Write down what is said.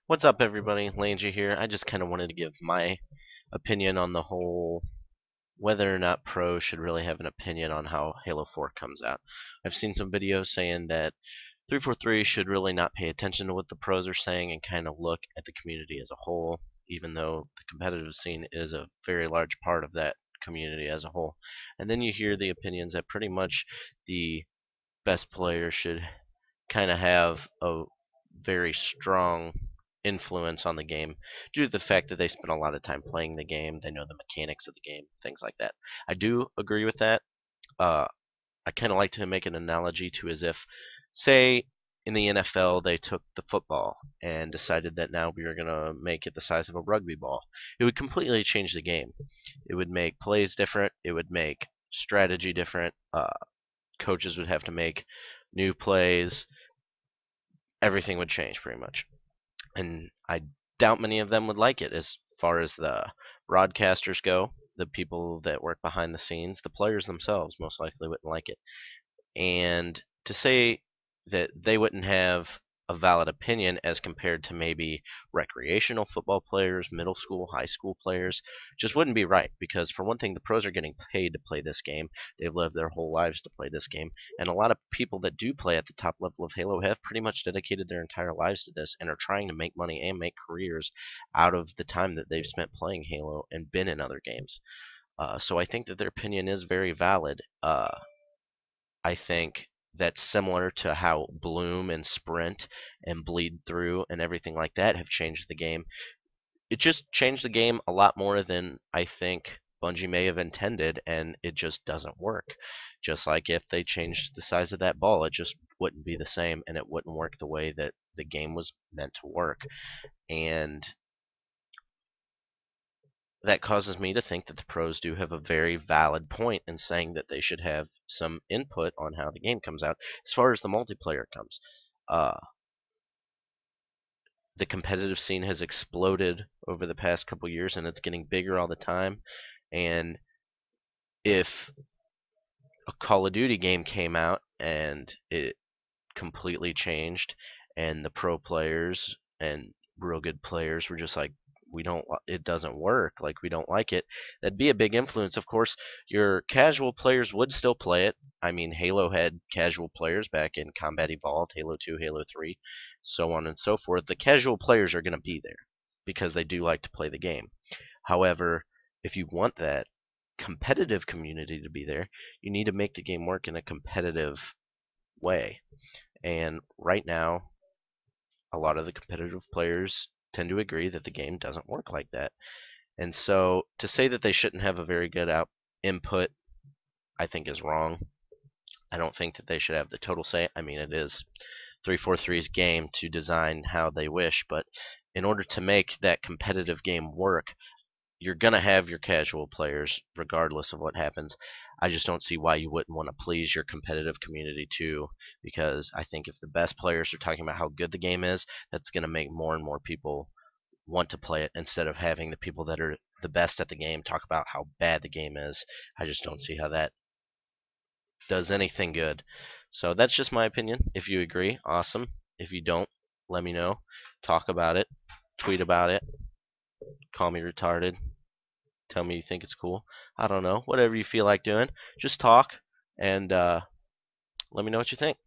What's up, everybody? Langy here. I just kind of wanted to give my opinion on the whole whether or not pros should really have an opinion on how Halo 4 comes out. I've seen some videos saying that 343 should really not pay attention to what the pros are saying and kind of look at the community as a whole, even though the competitive scene is a very large part of that community as a whole. And then you hear the opinions that pretty much the best players should kind of have a very strong influence on the game due to the fact that they spend a lot of time playing the game. They know the mechanics of the game, things like that. I do agree with that. Uh, I kind of like to make an analogy to as if, say, in the NFL, they took the football and decided that now we are going to make it the size of a rugby ball. It would completely change the game. It would make plays different. It would make strategy different. Coaches would have to make new plays. Everything would change pretty much. And I doubt many of them would like it as far as the broadcasters go. The people that work behind the scenes, the players themselves most likely wouldn't like it. And to say that they wouldn't have a valid opinion as compared to maybe recreational football players, middle school, high school players, just wouldn't be right. Because for one thing, the pros are getting paid to play this game. They've lived their whole lives to play this game. And a lot of people that do play at the top level of Halo have pretty much dedicated their entire lives to this and are trying to make money and make careers out of the time that they've spent playing Halo and been in other games. So I think that their opinion is very valid. I think that's similar to how Bloom and Sprint and Bleed Through and everything like that have changed the game. It just changed the game a lot more than I think Bungie may have intended, and it just doesn't work. Just like if they changed the size of that ball, it just wouldn't be the same, and it wouldn't work the way that the game was meant to work. And that causes me to think that the pros do have a very valid point in saying that they should have some input on how the game comes out as far as the multiplayer comes. Uh, the competitive scene has exploded over the past couple years and it's getting bigger all the time. And if a Call of Duty game came out and it completely changed, and the pro players and real good players were just like, we don't, it doesn't work, like we don't like it, that'd be a big influence. Of course, your casual players would still play it. I mean, Halo had casual players back in Combat Evolved, Halo 2, Halo 3, so on and so forth. The casual players are going to be there because they do like to play the game. However, if you want that competitive community to be there, you need to make the game work in a competitive way. And right now, a lot of the competitive players tend to agree that the game doesn't work like that. And so to say that they shouldn't have a very good input, I think is wrong. I don't think that they should have the total say. I mean, it is 343's game to design how they wish, but in order to make that competitive game work, you're going to have your casual players regardless of what happens. I just don't see why you wouldn't want to please your competitive community too, because I think if the best players are talking about how good the game is, that's going to make more and more people want to play it instead of having the people that are the best at the game talk about how bad the game is. I just don't see how that does anything good. So that's just my opinion. If you agree, awesome. If you don't, let me know. Talk about it. Tweet about it. Call me retarded. Tell me you think it's cool. I don't know. Whatever you feel like doing. Just talk and let me know what you think.